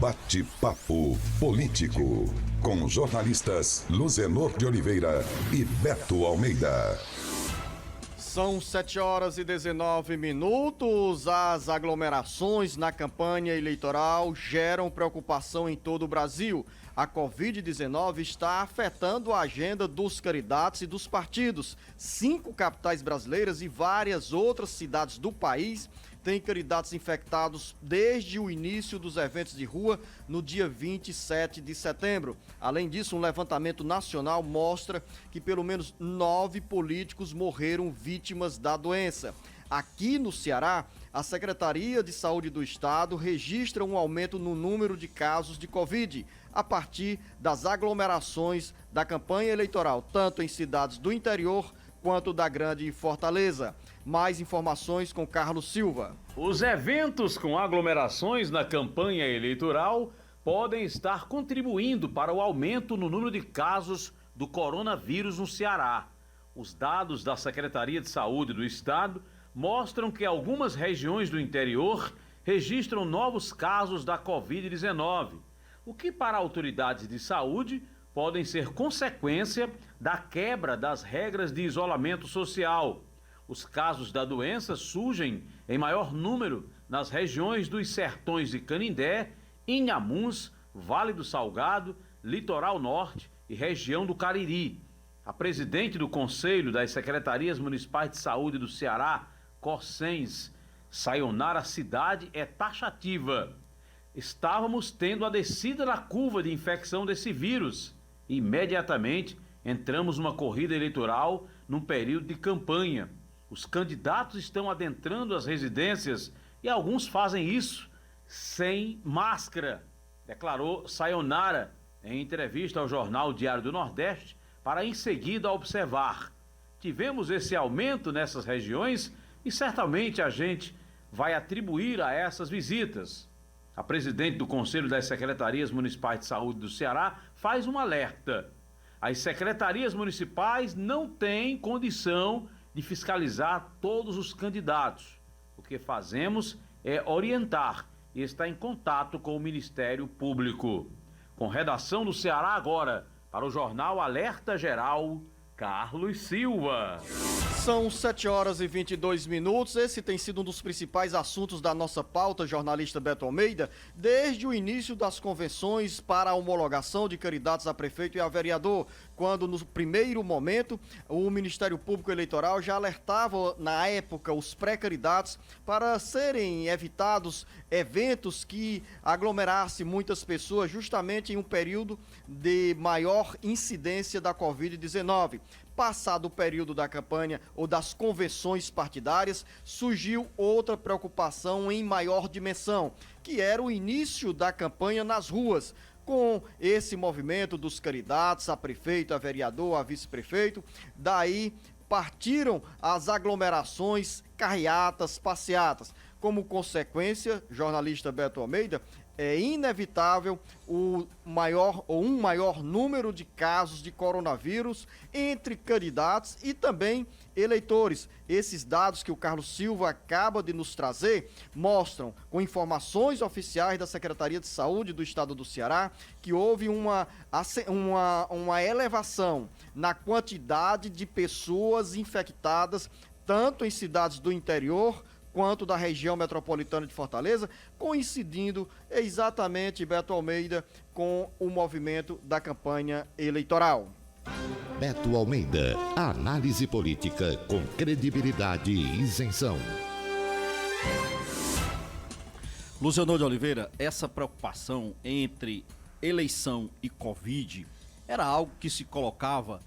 Bate-papo político com jornalistas Luzenor de Oliveira e Beto Almeida. São 7h19. As aglomerações na campanha eleitoral geram preocupação em todo o Brasil. A Covid-19 está afetando a agenda dos candidatos e dos partidos. 5 capitais brasileiras e várias outras cidades do país têm candidatos infectados desde o início dos eventos de rua no dia 27 de setembro. Além disso, um levantamento nacional mostra que pelo menos 9 políticos morreram vítimas da doença. Aqui no Ceará, a Secretaria de Saúde do Estado registra um aumento no número de casos de Covid a partir das aglomerações da campanha eleitoral, tanto em cidades do interior quanto da Grande Fortaleza. Mais informações com Carlos Silva. Os eventos com aglomerações na campanha eleitoral podem estar contribuindo para o aumento no número de casos do coronavírus no Ceará. Os dados da Secretaria de Saúde do Estado mostram que algumas regiões do interior registram novos casos da Covid-19, o que para autoridades de saúde podem ser consequência da quebra das regras de isolamento social. Os casos da doença surgem em maior número nas regiões dos sertões de Canindé, Inhamuns, Vale do Salgado, Litoral Norte e região do Cariri. A presidente do Conselho das Secretarias Municipais de Saúde do Ceará, Corsens, Sayonara Cidade, é taxativa. Estávamos tendo a descida da curva de infecção desse vírus. Imediatamente entramos numa corrida eleitoral num período de campanha. Os candidatos estão adentrando as residências e alguns fazem isso sem máscara, declarou Sayonara em entrevista ao jornal Diário do Nordeste, para em seguida observar: tivemos esse aumento nessas regiões e certamente a gente vai atribuir a essas visitas. A presidente do Conselho das Secretarias Municipais de Saúde do Ceará faz um alerta: as secretarias municipais não têm condição de fiscalizar todos os candidatos. O que fazemos é orientar e estar em contato com o Ministério Público. Com redação do Ceará agora, para o jornal Alerta Geral, Carlos Silva. São 7h22. Esse tem sido um dos principais assuntos da nossa pauta, jornalista Beto Almeida, desde o início das convenções para a homologação de candidatos a prefeito e a vereador, quando no primeiro momento o Ministério Público Eleitoral já alertava na época os pré-candidatos para serem evitados eventos que aglomerassem muitas pessoas justamente em um período de maior incidência da Covid-19. Passado o período da campanha ou das convenções partidárias, surgiu outra preocupação em maior dimensão, que era o início da campanha nas ruas. Com esse movimento dos candidatos a prefeito, a vereador, a vice-prefeito, daí partiram as aglomerações, carreatas, passeatas. Como consequência, jornalista Beto Almeida, é inevitável um maior número de casos de coronavírus entre candidatos e também eleitores. Esses dados que o Carlos Silva acaba de nos trazer mostram, com informações oficiais da Secretaria de Saúde do Estado do Ceará, que houve uma elevação na quantidade de pessoas infectadas, tanto em cidades do interior quanto da região metropolitana de Fortaleza, coincidindo exatamente, Beto Almeida, com o movimento da campanha eleitoral. Beto Almeida, análise política com credibilidade e isenção. Luzenor de Oliveira, essa preocupação entre eleição e Covid era algo que se colocava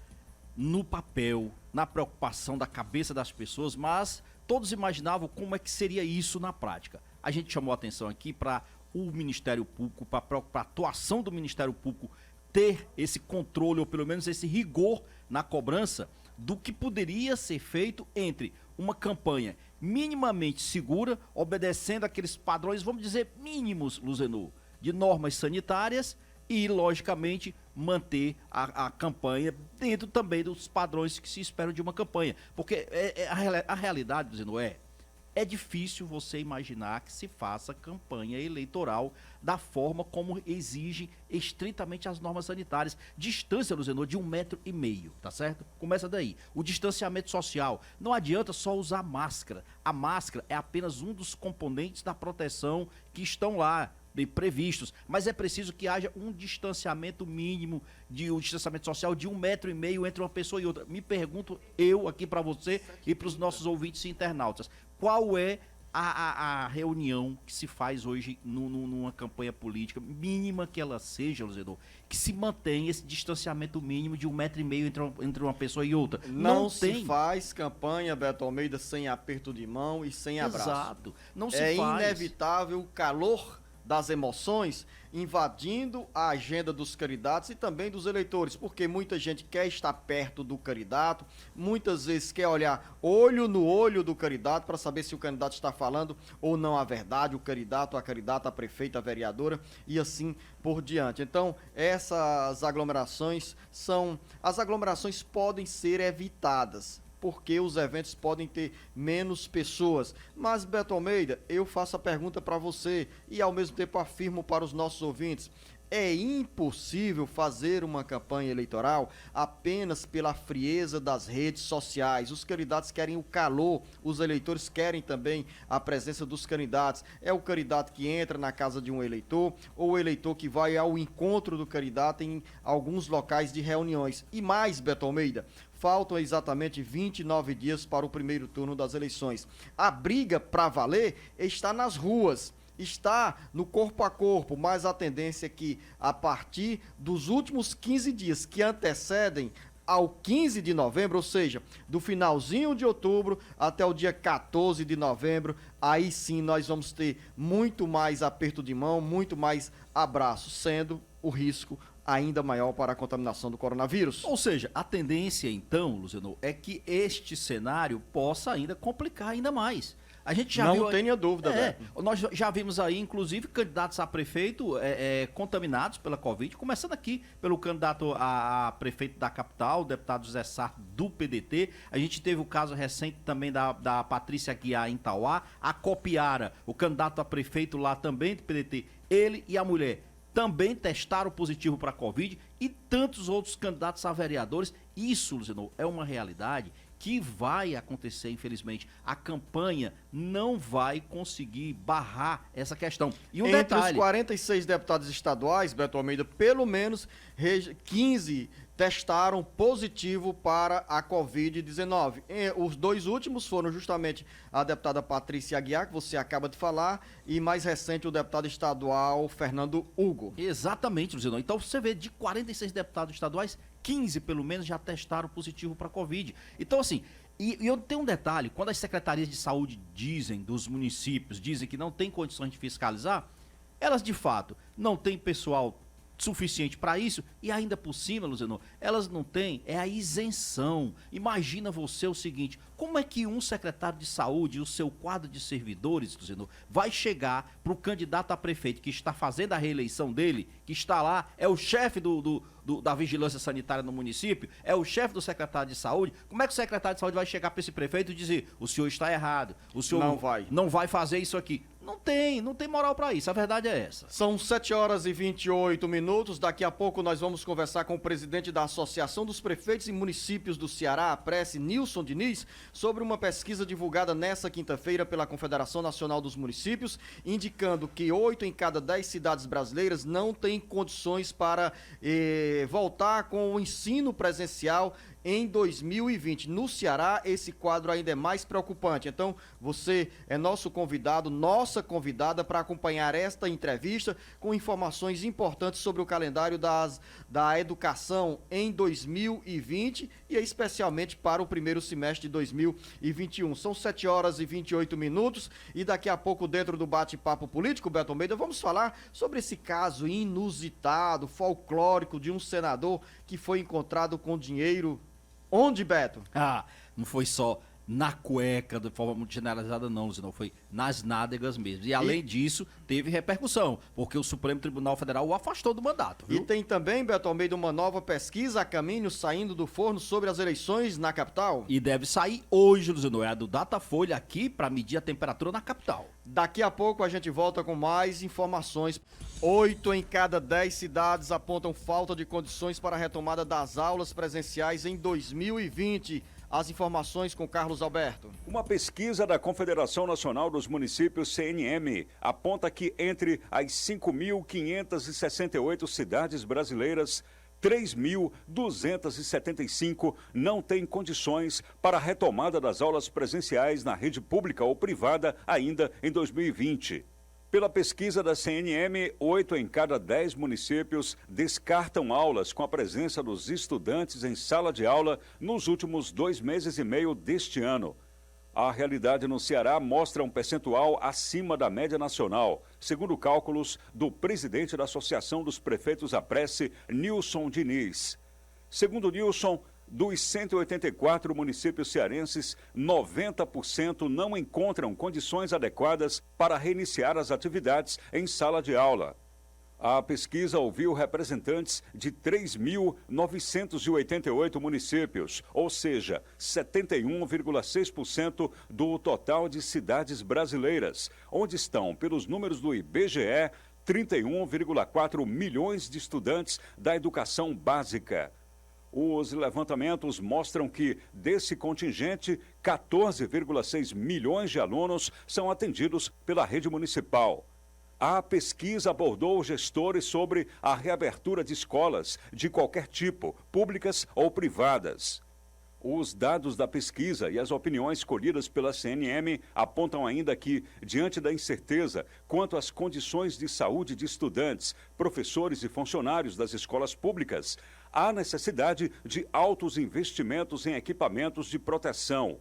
no papel, na preocupação da cabeça das pessoas, mas todos imaginavam como é que seria isso na prática. A gente chamou a atenção aqui para o Ministério Público, para a atuação do Ministério Público ter esse controle, ou pelo menos esse rigor na cobrança do que poderia ser feito entre uma campanha minimamente segura, obedecendo aqueles padrões, vamos dizer, mínimos, Luzenor, de normas sanitárias e, logicamente, manter a campanha dentro também dos padrões que se esperam de uma campanha. Porque a realidade, Luzenor, é difícil você imaginar que se faça campanha eleitoral da forma como exigem estritamente as normas sanitárias. Distância, Luzenor, de 1,5 metro, tá certo? Começa daí. O distanciamento social. Não adianta só usar máscara. A máscara é apenas um dos componentes da proteção que estão lá previstos, mas é preciso que haja um distanciamento mínimo, um distanciamento social de 1,5 metro entre uma pessoa e outra. Me pergunto eu aqui para você e para os nossos ouvintes e internautas, qual é a reunião que se faz hoje numa campanha política, mínima que ela seja, Luzedor, que se mantém esse distanciamento mínimo de 1,5 metro entre uma pessoa e outra? Não se faz campanha, Beto Almeida, sem aperto de mão e sem abraço. Exato. Não se faz. É inevitável o calor das emoções invadindo a agenda dos candidatos e também dos eleitores, porque muita gente quer estar perto do candidato, muitas vezes quer olhar olho no olho do candidato para saber se o candidato está falando ou não a verdade, o candidato, a candidata, a prefeita, a vereadora e assim por diante. Então, essas aglomerações podem ser evitadas, porque os eventos podem ter menos pessoas. Mas, Beto Almeida, eu faço a pergunta para você e ao mesmo tempo afirmo para os nossos ouvintes: é impossível fazer uma campanha eleitoral apenas pela frieza das redes sociais. Os candidatos querem o calor, os eleitores querem também a presença dos candidatos. É o candidato que entra na casa de um eleitor ou o eleitor que vai ao encontro do candidato em alguns locais de reuniões. E mais, Beto Almeida, faltam exatamente 29 dias para o primeiro turno das eleições. A briga para valer está nas ruas, está no corpo a corpo, mas a tendência é que a partir dos últimos 15 dias que antecedem ao 15 de novembro, ou seja, do finalzinho de outubro até o dia 14 de novembro, aí sim nós vamos ter muito mais aperto de mão, muito mais abraço, sendo o risco ainda maior para a contaminação do coronavírus. Ou seja, a tendência então, Luciano, é que este cenário possa ainda complicar ainda mais. A gente já não tenha dúvida, Beto. Nós já vimos aí, inclusive, candidatos a prefeito contaminados pela Covid, começando aqui pelo candidato a prefeito da capital, o deputado Zé Sarto, do PDT. A gente teve o caso recente também da Patrícia Guiar em Tauá, a Copiara, o candidato a prefeito lá também do PDT, ele e a mulher também testaram positivo para a Covid e tantos outros candidatos a vereadores. Isso, Luciano, é uma realidade que vai acontecer, infelizmente. A campanha não vai conseguir barrar essa questão. E um Entre detalhe... os 46 deputados estaduais, Beto Almeida, pelo menos 15 testaram positivo para a Covid-19. Os dois últimos foram justamente a deputada Patrícia Aguiar, que você acaba de falar, e mais recente o deputado estadual Fernando Hugo. Exatamente, Luciano. Então você vê, de 46 deputados estaduais, 15 pelo menos já testaram positivo para a Covid. Então assim, e eu tenho um detalhe, quando as secretarias de saúde dos municípios, dizem que não tem condições de fiscalizar, elas de fato não têm pessoal suficiente para isso e ainda por cima, Luciano, elas não têm a isenção. Imagina você o seguinte, como é que um secretário de saúde e o seu quadro de servidores, Luciano, vai chegar para o candidato a prefeito que está fazendo a reeleição dele, que está lá, é o chefe da vigilância sanitária no município, é o chefe do secretário de saúde, como é que o secretário de saúde vai chegar para esse prefeito e dizer, o senhor está errado, o senhor não vai fazer isso aqui? Não tem moral para isso, a verdade é essa. São 7 horas e 28 minutos, daqui a pouco nós vamos conversar com o presidente da Associação dos Prefeitos e Municípios do Ceará, a Prece, Nilson Diniz, sobre uma pesquisa divulgada nesta quinta-feira pela Confederação Nacional dos Municípios, indicando que 8 em cada 10 cidades brasileiras não têm condições para voltar com o ensino presencial em 2020. No Ceará, esse quadro ainda é mais preocupante. Então, você é nosso convidado, nossa convidada para acompanhar esta entrevista com informações importantes sobre o calendário da educação em 2020 e especialmente para o primeiro semestre de 2021. São 7 horas e 28 minutos e daqui a pouco, dentro do bate-papo político, Beto Almeida, vamos falar sobre esse caso inusitado, folclórico de um senador que foi encontrado com dinheiro. Onde, Beto? Não foi só na cueca, de forma muito generalizada, não, Luciano, foi nas nádegas mesmo. E além disso, teve repercussão, porque o Supremo Tribunal Federal o afastou do mandato, viu? E tem também, Beto Almeida, uma nova pesquisa a caminho saindo do forno sobre as eleições na capital. E deve sair hoje, Luciano, é a do Datafolha aqui para medir a temperatura na capital. Daqui a pouco a gente volta com mais informações. 8 em cada 10 cidades apontam falta de condições para a retomada das aulas presenciais em 2020. As informações com Carlos Alberto. Uma pesquisa da Confederação Nacional dos Municípios, CNM, aponta que entre as 5.568 cidades brasileiras, 3.275 não têm condições para a retomada das aulas presenciais na rede pública ou privada ainda em 2020. Pela pesquisa da CNM, 8 em cada 10 municípios descartam aulas com a presença dos estudantes em sala de aula nos últimos 2 meses e meio deste ano. A realidade no Ceará mostra um percentual acima da média nacional, segundo cálculos do presidente da Associação dos Prefeitos APRESSE, Nilson Diniz. Segundo Nilson, dos 184 municípios cearenses, 90% não encontram condições adequadas para reiniciar as atividades em sala de aula. A pesquisa ouviu representantes de 3.988 municípios, ou seja, 71,6% do total de cidades brasileiras, onde estão, pelos números do IBGE, 31,4 milhões de estudantes da educação básica. Os levantamentos mostram que, desse contingente, 14,6 milhões de alunos são atendidos pela rede municipal. A pesquisa abordou gestores sobre a reabertura de escolas de qualquer tipo, públicas ou privadas. Os dados da pesquisa e as opiniões colhidas pela CNM apontam ainda que, diante da incerteza quanto às condições de saúde de estudantes, professores e funcionários das escolas públicas, há necessidade de altos investimentos em equipamentos de proteção.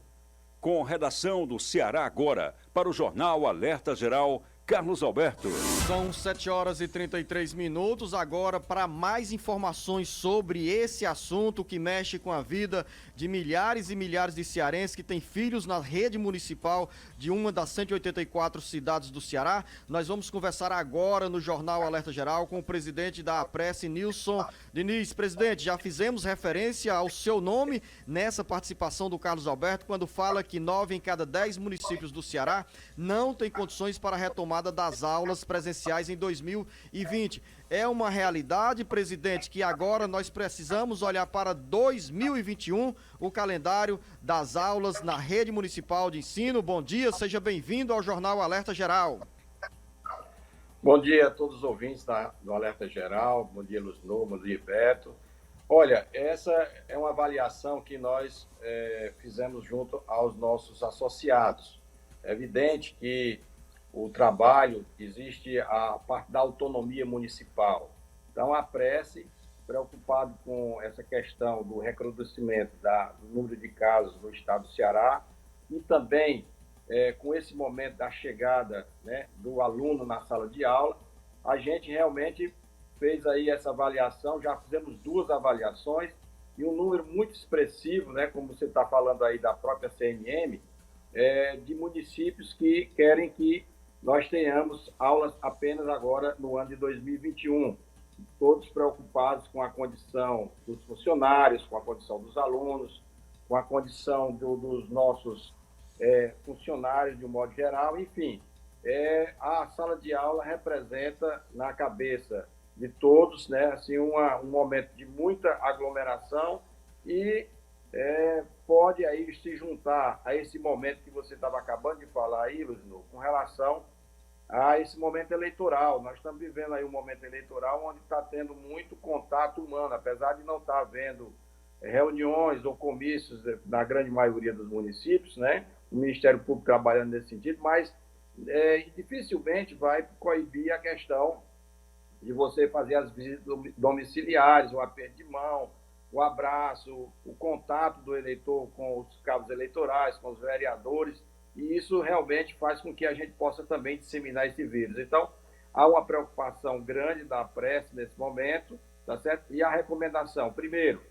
Com redação do Ceará Agora, para o Jornal Alerta Geral, Carlos Alberto. São 7 horas e 33 minutos. Agora, para mais informações sobre esse assunto que mexe com a vida de milhares e milhares de cearenses que têm filhos na rede municipal de uma das 184 cidades do Ceará, nós vamos conversar agora no Jornal Alerta Geral com o presidente da APRESSE, Nilson Diniz. Presidente, já fizemos referência ao seu nome nessa participação do Carlos Alberto, quando fala que 9 em cada 10 municípios do Ceará não têm condições para a retomada das aulas presenciais em 2020. É uma realidade, presidente, que agora nós precisamos olhar para 2021, o calendário das aulas na rede municipal de ensino. Bom dia, seja bem-vindo ao Jornal Alerta Geral. Bom dia a todos os ouvintes do Alerta Geral, bom dia Luciano, bom dia Beto. Olha, essa é uma avaliação que nós fizemos junto aos nossos associados. É evidente que o trabalho, existe a parte da autonomia municipal. Então, a APRESSE, preocupado com essa questão do recrudescimento do número de casos no estado do Ceará e também com esse momento da chegada, né, do aluno na sala de aula, a gente realmente fez aí essa avaliação, já fizemos 2 avaliações e um número muito expressivo, né, como você está falando aí da própria CNM, de municípios que querem que nós tenhamos aulas apenas agora no ano de 2021, todos preocupados com a condição dos funcionários, com a condição dos alunos, com a condição dos nossos funcionários de um modo geral, enfim. A sala de aula representa na cabeça de todos, né, assim, um momento de muita aglomeração e pode aí se juntar a esse momento que você estava acabando de falar aí, Luciano, com relação a esse momento eleitoral. Nós estamos vivendo aí um momento eleitoral onde está tendo muito contato humano, apesar de não estar havendo reuniões ou comícios na grande maioria dos municípios, né? O Ministério Público trabalhando nesse sentido, mas dificilmente vai coibir a questão de você fazer as visitas domiciliares, o aperto de mão, o abraço, o contato do eleitor com os cabos eleitorais, com os vereadores, e isso realmente faz com que a gente possa também disseminar esse vírus. Então, há uma preocupação grande da APRESSE nesse momento, tá certo? E a recomendação, primeiro,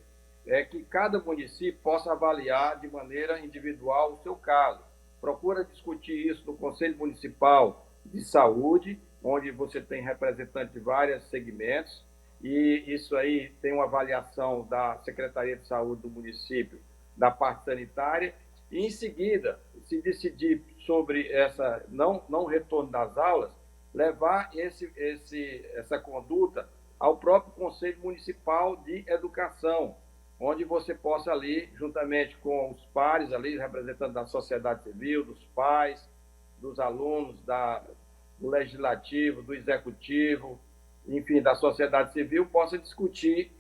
é que cada município possa avaliar de maneira individual o seu caso. Procura discutir isso no Conselho Municipal de Saúde, onde você tem representantes de vários segmentos, e isso aí tem uma avaliação da Secretaria de Saúde do município, da parte sanitária, e em seguida, se decidir sobre não retorno das aulas, levar essa conduta ao próprio Conselho Municipal de Educação, onde você possa ali, juntamente com os pares ali, representantes da sociedade civil, dos pais, dos alunos, do legislativo, do executivo, enfim, da sociedade civil, possa discutir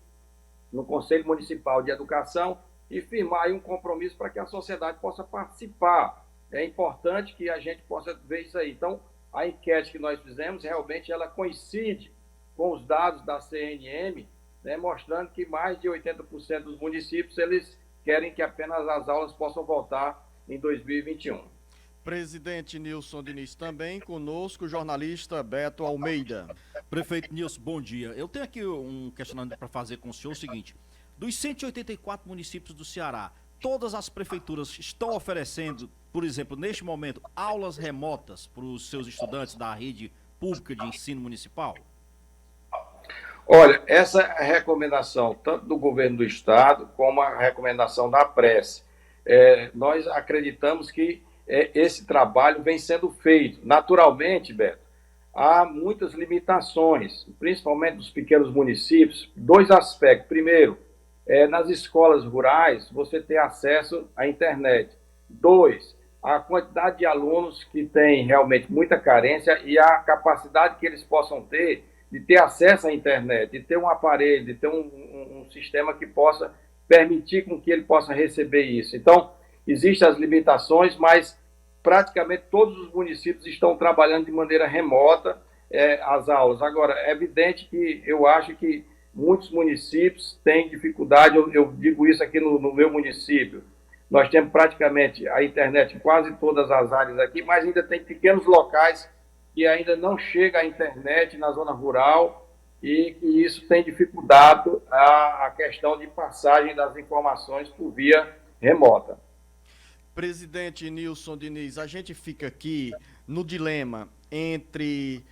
no Conselho Municipal de Educação e firmar aí um compromisso para que a sociedade possa participar. É importante que a gente possa ver isso aí. Então, a enquete que nós fizemos, realmente ela coincide com os dados da CNM, né, mostrando que mais de 80% dos municípios eles querem que apenas as aulas possam voltar em 2021. Presidente Nilson Diniz, também conosco o jornalista Beto Almeida. Prefeito Nilson, bom dia. Eu tenho aqui um questionamento para fazer com o senhor, o seguinte: dos 184 municípios do Ceará, todas as prefeituras estão oferecendo, por exemplo, neste momento, aulas remotas para os seus estudantes da rede pública de ensino municipal? Olha, essa é a recomendação tanto do governo do estado como a recomendação da Prece. Nós acreditamos que esse trabalho vem sendo feito. Naturalmente, Beto, há muitas limitações, principalmente dos pequenos municípios. Dois aspectos. Primeiro, nas escolas rurais, você ter acesso à internet. Dois, a quantidade de alunos que tem realmente muita carência e a capacidade que eles possam ter de ter acesso à internet, de ter um aparelho, de ter um sistema que possa permitir com que ele possa receber isso. Então, existem as limitações, mas praticamente todos os municípios estão trabalhando de maneira remota as aulas. Agora, é evidente que eu acho que muitos municípios têm dificuldade, eu digo isso aqui no meu município. Nós temos praticamente a internet em quase todas as áreas aqui, mas ainda tem pequenos locais que ainda não chega a internet na zona rural e que isso tem dificultado a questão de passagem das informações por via remota. Presidente Nilson Diniz, a gente fica aqui no dilema entre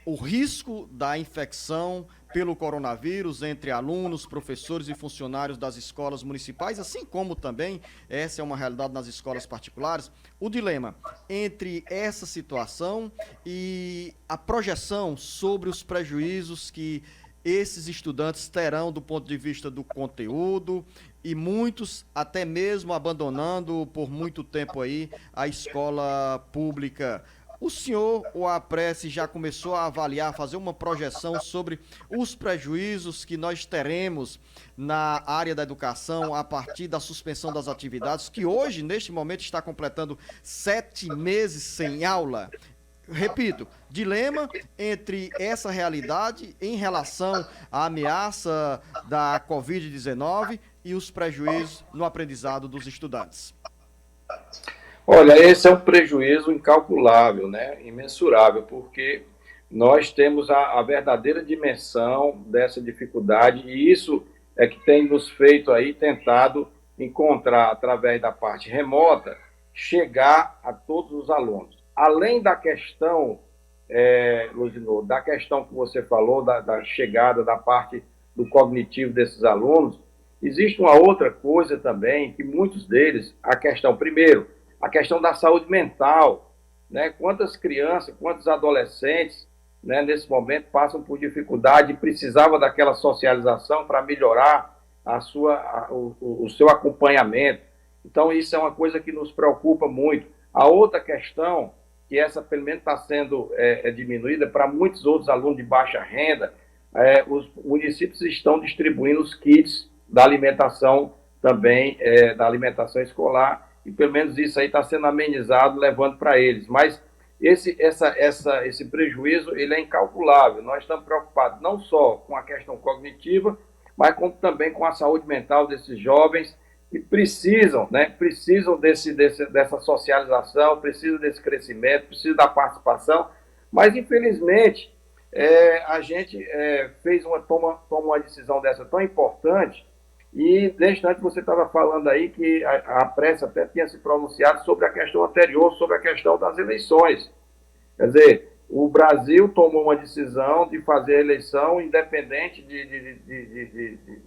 o risco da infecção pelo coronavírus entre alunos, professores e funcionários das escolas municipais, assim como também, essa é uma realidade nas escolas particulares, o dilema entre essa situação e a projeção sobre os prejuízos que esses estudantes terão do ponto de vista do conteúdo e muitos até mesmo abandonando por muito tempo aí a escola pública. O senhor ou a Prece já começou a avaliar, fazer uma projeção sobre os prejuízos que nós teremos na área da educação a partir da suspensão das atividades, que hoje, neste momento, está completando 7 meses sem aula? Repito, dilema entre essa realidade em relação à ameaça da Covid-19 e os prejuízos no aprendizado dos estudantes. Olha, esse é um prejuízo incalculável, né? Imensurável, porque nós temos a verdadeira dimensão dessa dificuldade e isso é que tem nos feito aí, tentado encontrar, através da parte remota, chegar a todos os alunos. Além da questão, Luzinor, da questão que você falou, da chegada da parte do cognitivo desses alunos, existe uma outra coisa também, que muitos deles, a questão, primeiro, a questão da saúde mental, né? Quantas crianças, quantos adolescentes, né, nesse momento passam por dificuldade e precisavam daquela socialização para melhorar o seu acompanhamento. Então, isso é uma coisa que nos preocupa muito. A outra questão, que essa pelo menos está sendo diminuída para muitos outros alunos de baixa renda, os municípios estão distribuindo os kits da alimentação também, da alimentação escolar, e pelo menos isso aí está sendo amenizado, levando para eles. Mas esse prejuízo ele é incalculável. Nós estamos preocupados não só com a questão cognitiva, mas como também com a saúde mental desses jovens que precisam, né, dessa socialização, precisam desse crescimento, precisam da participação. Mas, infelizmente, a gente toma uma decisão dessa tão importante E, desde antes, você estava falando aí que a pressa até tinha se pronunciado sobre a questão anterior, sobre a questão das eleições. Quer dizer, o Brasil tomou uma decisão de fazer a eleição independente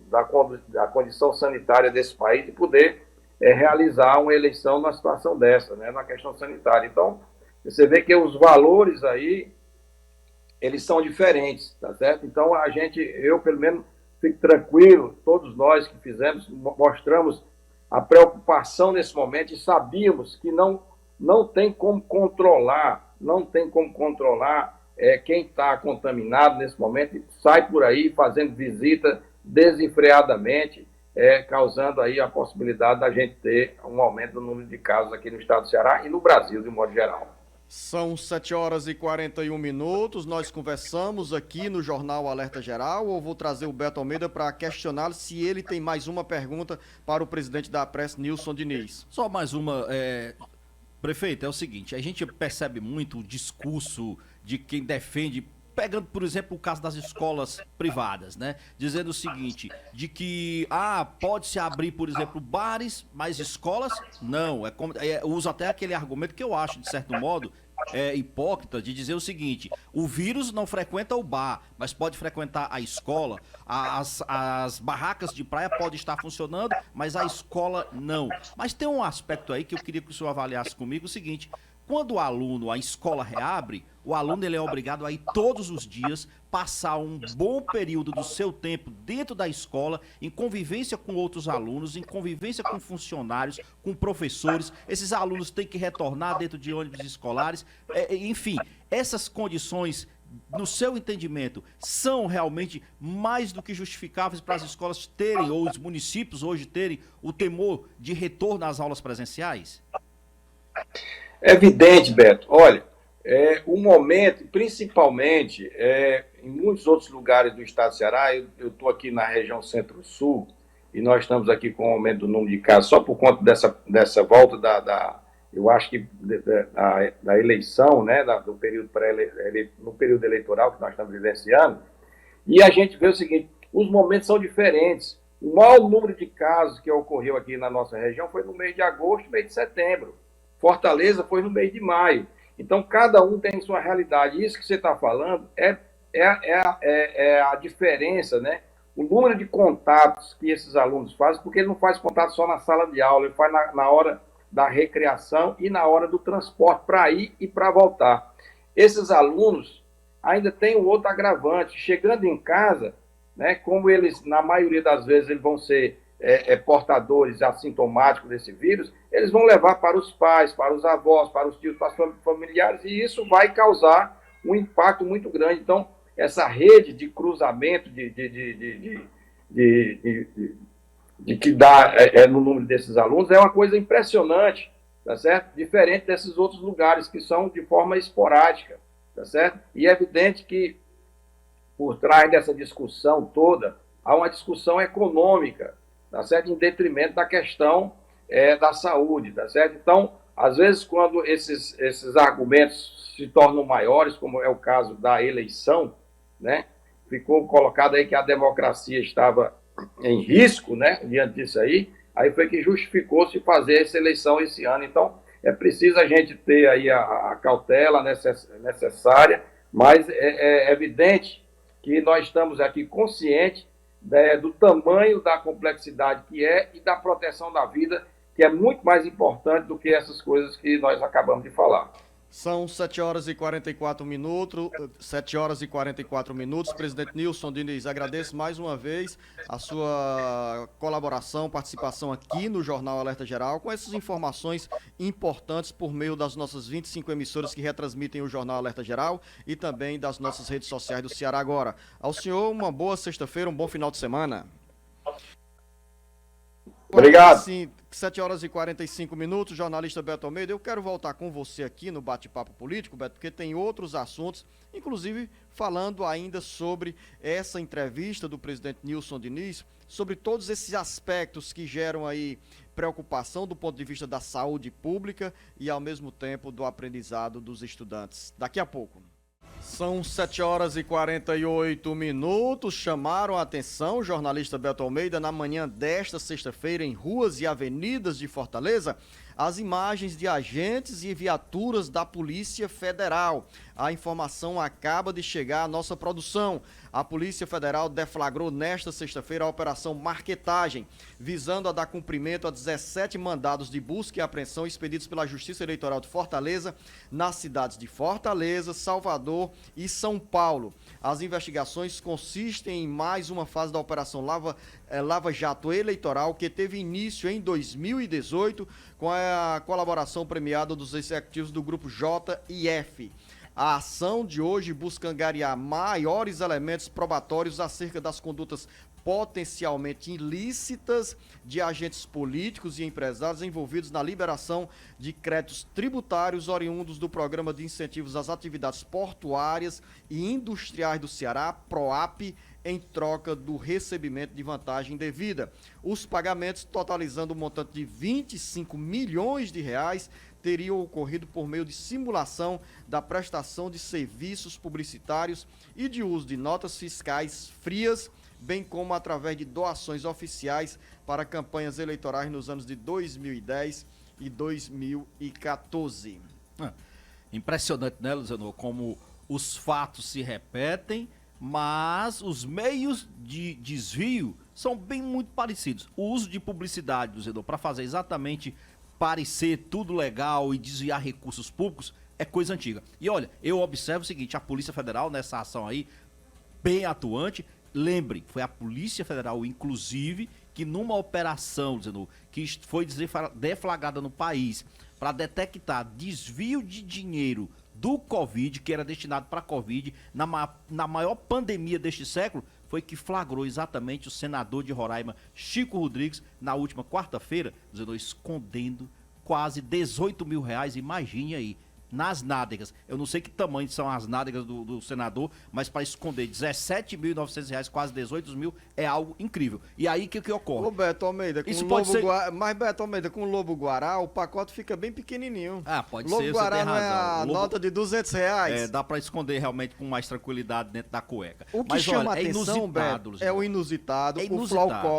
da condição sanitária desse país, de poder realizar uma eleição numa situação dessa, né, na questão sanitária. Então, você vê que os valores aí, eles são diferentes, tá certo? Então, eu pelo menos fico tranquilo, todos nós que fizemos, mostramos a preocupação nesse momento e sabíamos que não tem como controlar quem está contaminado nesse momento e sai por aí fazendo visita desenfreadamente, causando aí a possibilidade da gente ter um aumento do número de casos aqui no estado do Ceará e no Brasil, de modo geral. São 7 horas e 41 minutos. Nós conversamos aqui no Jornal Alerta Geral. Eu vou trazer o Beto Almeida para questioná-lo se ele tem mais uma pergunta para o presidente da APRES, Nilson Diniz. Só mais uma, prefeito, é o seguinte, a gente percebe muito o discurso de quem defende, pegando, por exemplo, o caso das escolas privadas, né? Dizendo o seguinte, de que, pode-se abrir, por exemplo, bares, mas escolas, não. Uso até aquele argumento que eu acho, de certo modo, hipócrita, de dizer o seguinte, o vírus não frequenta o bar, mas pode frequentar a escola, as barracas de praia podem estar funcionando, mas a escola não. Mas tem um aspecto aí que eu queria que o senhor avaliasse comigo, o seguinte, quando a escola reabre, o aluno ele é obrigado a ir todos os dias, passar um bom período do seu tempo dentro da escola, em convivência com outros alunos, em convivência com funcionários, com professores. Esses alunos têm que retornar dentro de ônibus escolares. Enfim, essas condições, no seu entendimento, são realmente mais do que justificáveis para as escolas terem, ou os municípios hoje terem, o temor de retorno às aulas presenciais? É evidente, Beto. Olha, o momento, principalmente em muitos outros lugares do estado do Ceará, eu estou aqui na região Centro-Sul, e nós estamos aqui com o aumento do número de casos, só por conta dessa volta eu acho que da eleição, né, do período no período eleitoral que nós estamos vivenciando, e a gente vê o seguinte, os momentos são diferentes. O maior número de casos que ocorreu aqui na nossa região foi no mês de agosto, mês de setembro. Fortaleza foi no mês de maio. Então, cada um tem sua realidade. Isso que você está falando é a diferença, né? O número de contatos que esses alunos fazem, porque ele não faz contato só na sala de aula, ele faz na hora da recreação e na hora do transporte para ir e para voltar. Esses alunos ainda têm um outro agravante. Chegando em casa, né, como eles, na maioria das vezes, eles vão ser portadores assintomáticos desse vírus, eles vão levar para os pais, para os avós, para os tios, para os familiares, e isso vai causar um impacto muito grande. Então, essa rede de cruzamento que dá no número desses alunos é uma coisa impressionante, tá certo? Diferente desses outros lugares que são de forma esporádica, tá certo? E é evidente que por trás dessa discussão toda há uma discussão econômica, tá certo? Em detrimento da questão da saúde, tá certo? Então, às vezes, quando esses argumentos se tornam maiores, como é o caso da eleição, né? Ficou colocado aí que a democracia estava em risco, né? Diante disso aí foi que justificou-se fazer essa eleição esse ano. Então, é preciso a gente ter aí a cautela necessária, mas é evidente que nós estamos aqui conscientes do tamanho da complexidade que e da proteção da vida, que é muito mais importante do que essas coisas que nós acabamos de falar. São 7 horas e 44 minutos. 7 horas e 44 minutos. Presidente Nilson Diniz, agradeço mais uma vez a sua colaboração, participação aqui no Jornal Alerta Geral, com essas informações importantes por meio das nossas 25 emissoras que retransmitem o Jornal Alerta Geral e também das nossas redes sociais do Ceará Agora. Ao senhor, uma boa sexta-feira, um bom final de semana. Obrigado. Sim, 7 horas e 45 minutos, jornalista Beto Almeida. Eu quero voltar com você aqui no Bate-Papo Político, Beto, porque tem outros assuntos, inclusive falando ainda sobre essa entrevista do presidente Nilson Diniz, sobre todos esses aspectos que geram aí preocupação do ponto de vista da saúde pública e, ao mesmo tempo, do aprendizado dos estudantes. Daqui a pouco. São 7 horas e 48 minutos. Chamaram a atenção o jornalista Beto Almeida na manhã desta sexta-feira em ruas e avenidas de Fortaleza as imagens de agentes e viaturas da Polícia Federal. A informação acaba de chegar à nossa produção. A Polícia Federal deflagrou nesta sexta-feira a Operação Marquetagem, visando a dar cumprimento a 17 mandados de busca e apreensão expedidos pela Justiça Eleitoral de Fortaleza, nas cidades de Fortaleza, Salvador e São Paulo. As investigações consistem em mais uma fase da Operação Lava Jato Eleitoral, que teve início em 2018, com a colaboração premiada dos executivos do Grupo J e F. A ação de hoje busca angariar maiores elementos probatórios acerca das condutas potencialmente ilícitas de agentes políticos e empresários envolvidos na liberação de créditos tributários oriundos do Programa de Incentivos às Atividades Portuárias e Industriais do Ceará, PROAP, em troca do recebimento de vantagem devida. Os pagamentos, totalizando um montante de 25 milhões de reais, teriam ocorrido por meio de simulação da prestação de serviços publicitários e de uso de notas fiscais frias, bem como através de doações oficiais para campanhas eleitorais nos anos de 2010 e 2014. Impressionante, né, Luciano, como os fatos se repetem, mas os meios de desvio são bem muito parecidos. O uso de publicidade, Luciano, para fazer exatamente parecer tudo legal e desviar recursos públicos é coisa antiga. E olha, eu observo o seguinte, a Polícia Federal nessa ação aí, bem atuante. Lembre, foi a Polícia Federal, inclusive, que numa operação, Luciano, que foi deflagrada no país para detectar desvio de dinheiro do Covid, que era destinado para a Covid, na maior pandemia deste século, foi que flagrou exatamente o senador de Roraima, Chico Rodrigues, na última quarta-feira, escondendo quase 18 mil reais, imagine aí, nas nádegas. Eu não sei que tamanho são as nádegas do senador, mas para esconder 17.900 reais, quase 18 mil, é algo incrível. E aí, o que ocorre? Ô Beto Almeida, com o Lobo Guará, mas Beto Almeida, com o Lobo Guará, o pacote fica bem pequenininho. Ah, pode Lobo ser, Guará você tem não razão. é a nota de 200 reais? É, dá para esconder realmente com mais tranquilidade dentro da cueca. O que mas, chama olha, a atenção, Beto, é o inusitado,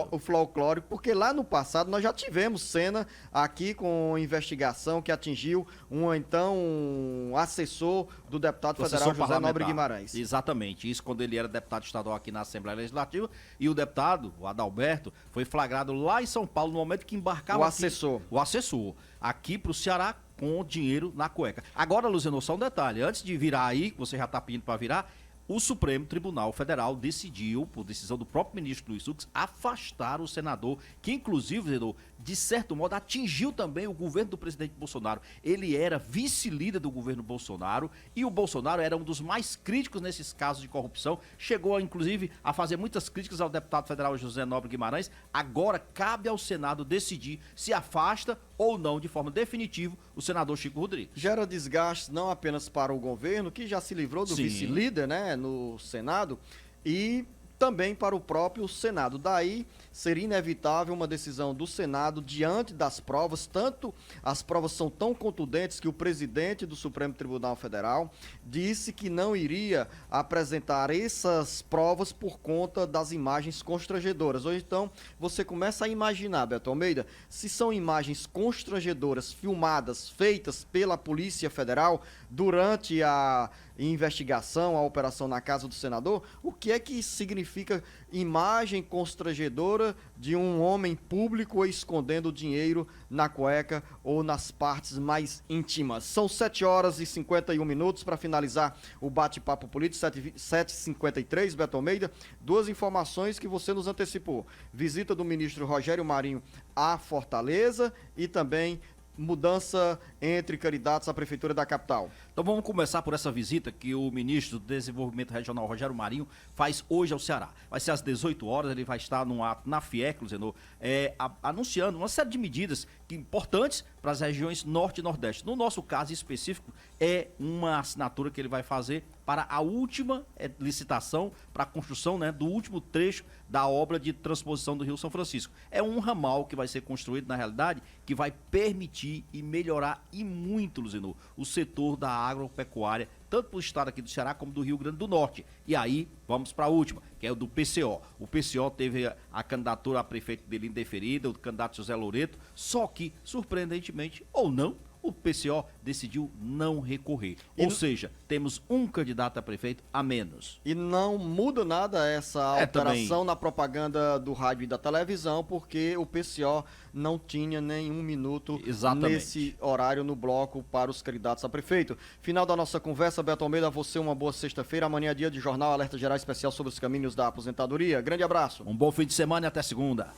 o folclórico, porque lá no passado nós já tivemos cena aqui com investigação que atingiu um assessor do deputado federal José Nobre Guimarães. Exatamente, isso quando ele era deputado estadual aqui na Assembleia Legislativa, e o deputado, o Adalberto, foi flagrado lá em São Paulo no momento que embarcava o assessor, aqui pro Ceará com dinheiro na cueca. Agora, Luciano, só um detalhe, antes de virar aí, você já tá pedindo para virar, o Supremo Tribunal Federal decidiu, por decisão do próprio ministro Luiz Fux, afastar o senador, que inclusive, de certo modo, atingiu também o governo do presidente Bolsonaro. Ele era vice-líder do governo Bolsonaro e o Bolsonaro era um dos mais críticos nesses casos de corrupção. Chegou, inclusive, a fazer muitas críticas ao deputado federal José Nobre Guimarães. Agora cabe ao Senado decidir se afasta ou não, de forma definitiva, o senador Chico Rodrigues. Gera desgaste não apenas para o governo, que já se livrou do vice-líder, né, no Senado, e também para o próprio Senado. Daí seria inevitável uma decisão do Senado diante das provas, tanto as provas são tão contundentes que o presidente do Supremo Tribunal Federal disse que não iria apresentar essas provas por conta das imagens constrangedoras. Ou então você começa a imaginar, Beto Almeida, se são imagens constrangedoras filmadas, feitas pela Polícia Federal durante a investigação, a operação na casa do senador, o que é que significa imagem constrangedora de um homem público escondendo dinheiro na cueca ou nas partes mais íntimas? São 7 horas e 51 minutos para finalizar o bate-papo político, 7h53, Beto Almeida. Duas informações que você nos antecipou. Visita do ministro Rogério Marinho à Fortaleza e também mudança entre candidatos à prefeitura da capital. Então vamos começar por essa visita que o ministro do Desenvolvimento Regional, Rogério Marinho, faz hoje ao Ceará. Vai ser às 18 horas, ele vai estar num ato na FIEC, Luciano, anunciando uma série de medidas importantes para as regiões Norte e Nordeste. No nosso caso específico, é uma assinatura que ele vai fazer para a última licitação para a construção, né, do último trecho da obra de transposição do Rio São Francisco. É um ramal que vai ser construído, na realidade, que vai permitir e melhorar e muito, Luciano, o setor da agropecuária tanto para o estado aqui do Ceará como do Rio Grande do Norte. E aí, vamos para a última, que é o do PCO. O PCO teve a candidatura a prefeito dele indeferida, o candidato José Loreto, só que, surpreendentemente, ou não, o PCO decidiu não recorrer. Ou seja, temos um candidato a prefeito a menos. E não muda nada essa alteração também. na propaganda do rádio e da televisão, porque o PCO não tinha nenhum minuto Exatamente. nesse horário no bloco para os candidatos a prefeito. Final da nossa conversa, Beto Almeida, a você uma boa sexta-feira. Amanhã é dia de Jornal Alerta Geral Especial sobre os caminhos da aposentadoria. Grande abraço. Um bom fim de semana e até segunda.